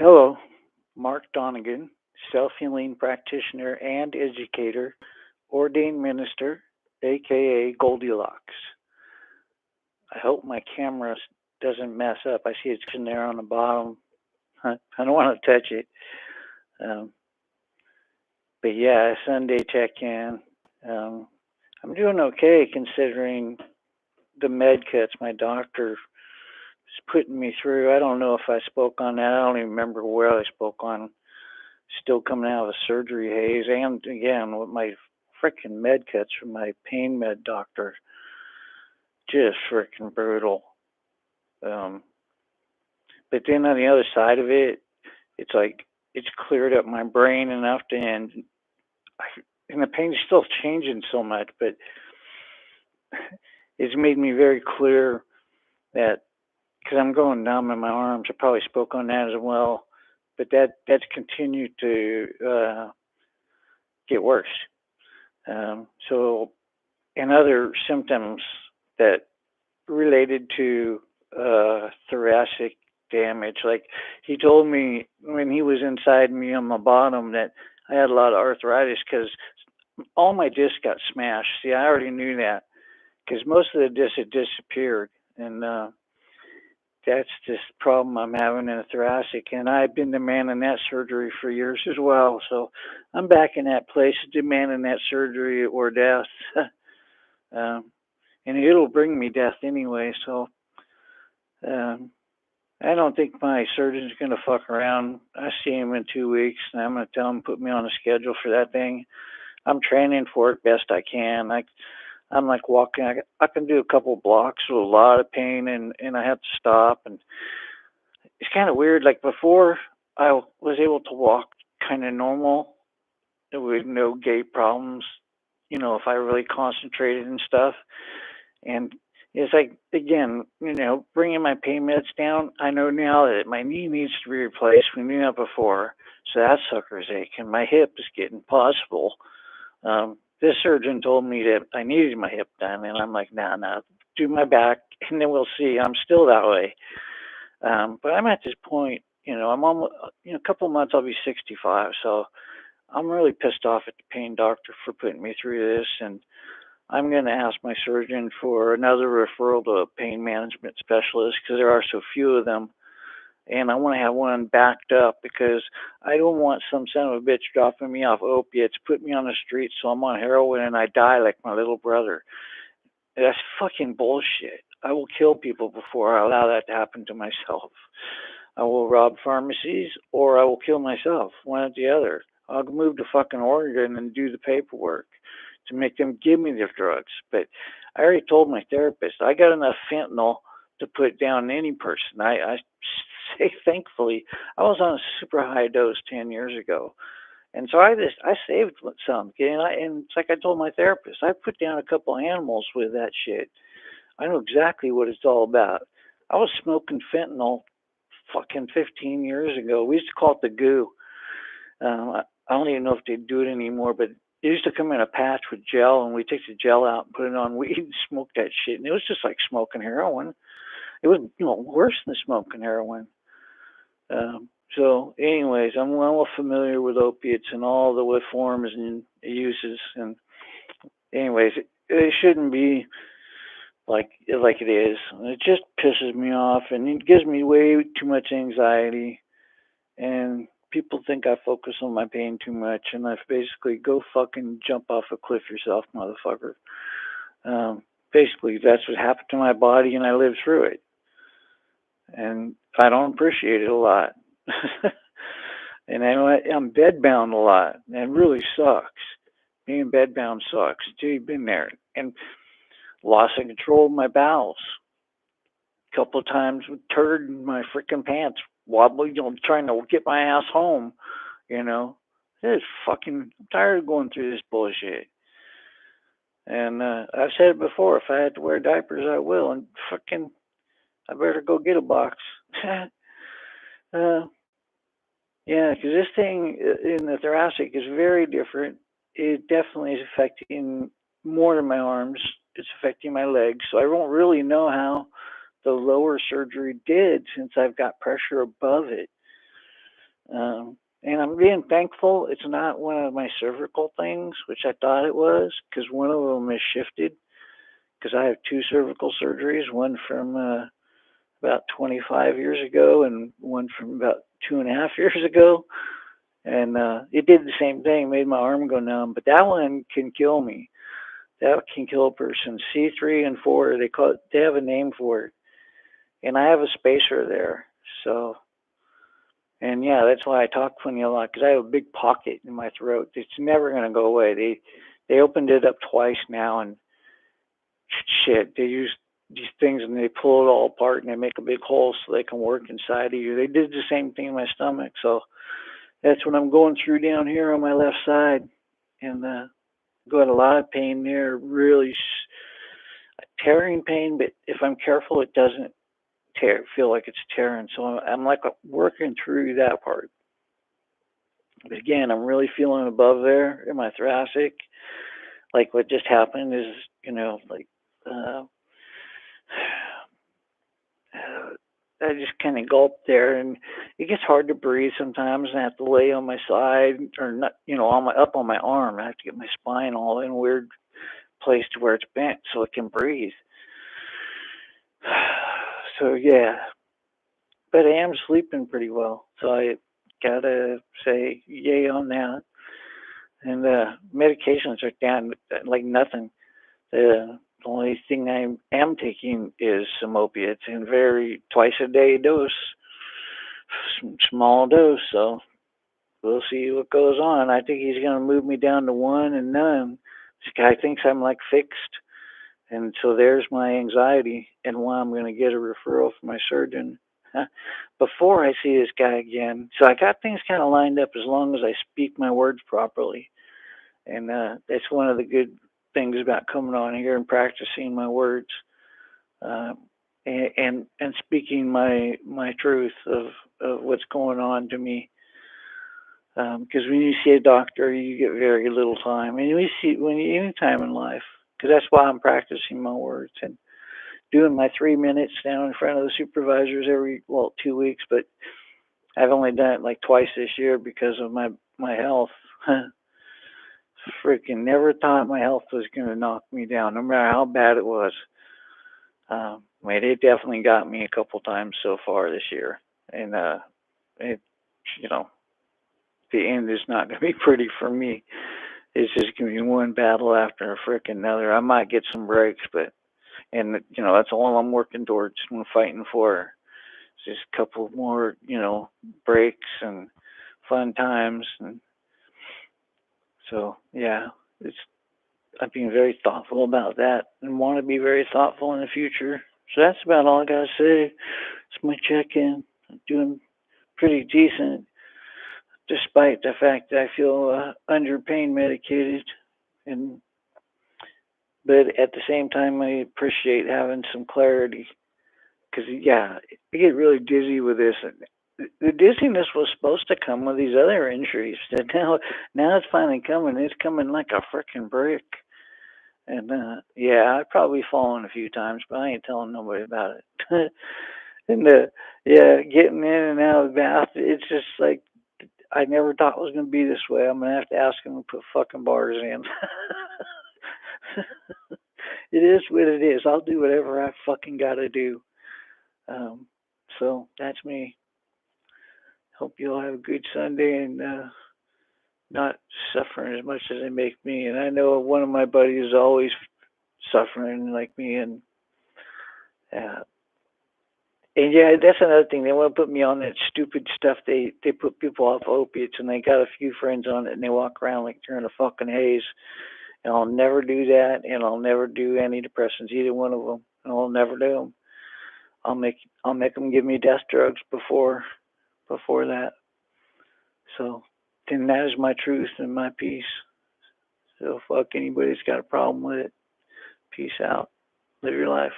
Hello, Mark Donegan, self healing practitioner and educator, ordained minister, aka Goldilocks. I hope my camera doesn't mess up. I see it's in there on the bottom. I don't want to touch it. Um, but yeah, Sunday check in. Um, I'm doing okay considering the med cuts my doctor is putting me through. I don't know if I spoke on that. I don't even remember where I spoke on. Still coming out of a surgery haze, and again with my freaking med cuts from my pain med doctor, just freaking brutal. Um, but then on the other side of it, it's like it's cleared up my brain enough to end. And the pain's still changing so much, but it's made me very clear that because I'm going numb in my arms, I probably spoke on that as well. But that's continued to get worse. So and other symptoms that related to thoracic damage. Like he told me when he was inside me on my bottom that I had a lot of arthritis because all my discs got smashed. See, I already knew that because most of the discs had disappeared, and that's this problem I'm having in the thoracic. And I've been demanding that surgery for years as well. So I'm back in that place demanding that surgery or death. um, and it'll bring me death anyway. So um, I don't think my surgeon's going to fuck around. I see him in 2 weeks, and I'm going to tell him to put me on a schedule for that thing. I'm training for it best I can. I'm like walking. I can do a couple blocks with a lot of pain, and I have to stop. And it's kind of weird. Like before, I was able to walk kind of normal with no gait problems. If I really concentrated and stuff. And it's like again, bringing my pain meds down. I know now that my knee needs to be replaced. We knew that before, so that sucker's aching. My hip is getting possible. This surgeon told me that I needed my hip done, and I'm like, nah, do my back, and then we'll see. I'm still that way, but I'm at this point. I'm almost, a couple of months I'll be 65, so I'm really pissed off at the pain doctor for putting me through this, and I'm going to ask my surgeon for another referral to a pain management specialist because there are so few of them. And I want to have one backed up because I don't want some son of a bitch dropping me off opiates, put me on the street so I'm on heroin and I die like my little brother. That's fucking bullshit. I will kill people before I allow that to happen to myself. I will rob pharmacies or I will kill myself, one or the other. I'll move to fucking Oregon and do the paperwork to make them give me their drugs. But I already told my therapist I got enough fentanyl to put down any person. I say thankfully I was on a super high dose 10 years ago, and so I saved some. And it's like I told my therapist I put down a couple animals with that shit. I know exactly what it's all about. I was smoking fentanyl fucking 15 years ago. We used to call it the goo. I don't even know if they do it anymore, but it used to come in a patch with gel, and we take the gel out and put it on weed and smoke that shit. And it was just like smoking heroin. It was, worse than smoking heroin. So, anyways, I'm well familiar with opiates and all the forms and uses. And anyways, it shouldn't be like it is. It just pisses me off, and it gives me way too much anxiety. And people think I focus on my pain too much, and I basically go fucking jump off a cliff yourself, motherfucker. Basically, that's what happened to my body, and I lived through it. And I don't appreciate it a lot. And I'm bedbound a lot, and it really sucks. Being bedbound sucks. You've been there. And loss of control of my bowels. A couple of times with turd in my freaking pants, wobbling, trying to get my ass home. It's fucking. I'm tired of going through this bullshit. And I've said it before. If I had to wear diapers, I will. And fucking, I better go get a box. uh, yeah, because this thing in the thoracic is very different. It definitely is affecting more than my arms. It's affecting my legs. So I don't really know how the lower surgery did since I've got pressure above it. And I'm being thankful it's not one of my cervical things, which I thought it was, because one of them is shifted. Because I have two cervical surgeries, one from about 25 years ago and one from about 2.5 years ago. And it did the same thing, made my arm go numb. But that one can kill me. That can kill a person. C3 and 4, they have a name for it. And I have a spacer there. So, and yeah, that's why I talk funny a lot, because I have a big pocket in my throat. It's never going to go away. They opened it up twice now, and shit, they use these things and they pull it all apart and they make a big hole so they can work inside of you. They did the same thing in my stomach. So that's what I'm going through down here on my left side. And got a lot of pain there, really tearing pain, but if I'm careful, it doesn't feel like it's tearing. So I'm like working through that part. But again, I'm really feeling above there in my thoracic. Like what just happened is, like, uh, I just kind of gulped there, and it gets hard to breathe sometimes. And I have to lay on my side, or not, up on my arm. I have to get my spine all in a weird place to where it's bent so it can breathe. So yeah, but I am sleeping pretty well. So I gotta say, yay on that. And medications are down like nothing. The only thing I am taking is some opiates in very twice a day dose, small dose. So we'll see what goes on. I think he's going to move me down to 1 and none. This guy thinks I'm like fixed. And so there's my anxiety and why I'm going to get a referral from my surgeon before I see this guy again. So I got things kind of lined up as long as I speak my words properly. And that's one of the good things about coming on here and practicing my words, uh, and speaking my truth of what's going on to me. Because when you see a doctor, you get very little time, and any time in life. Because that's why I'm practicing my words and doing my 3 minutes down in front of the supervisors every 2 weeks. But I've only done it like twice this year because of my health. Freaking never thought my health was going to knock me down, no matter how bad it was. It definitely got me a couple times so far this year, and it, you know, the end is not going to be pretty for me. It's just going to be one battle after a freaking another. I might get some breaks, and that's all I'm working towards. I'm fighting for just a couple more, breaks and fun times, and so yeah, it's I'm being very thoughtful about that and want to be very thoughtful in the future. So that's about all I got to say. It's my check-in. I'm doing pretty decent despite the fact that I feel under pain medicated. And but at the same time, I appreciate having some clarity because yeah, I get really dizzy with this. The dizziness was supposed to come with these other injuries. And now it's finally coming. It's coming like a freaking brick. And yeah, I've probably fallen a few times, but I ain't telling nobody about it. And yeah, getting in and out of the bath, it's just like I never thought it was gonna be this way. I'm gonna have to ask him to put fucking bars in. It is what it is. I'll do whatever I fucking gotta do. Um, so that's me. Hope you all have a good Sunday and not suffering as much as they make me. And I know one of my buddies is always suffering like me, uh, and yeah, that's another thing. They want to put me on that stupid stuff. They put people off opiates, and they got a few friends on it, and they walk around like they're in a fucking haze. And I'll never do that, and I'll never do antidepressants, either one of them. And I'll never do them. I'll make them give me death drugs before that. So then that is my truth and my peace. So fuck anybody that's got a problem with it. Peace out. Live your life.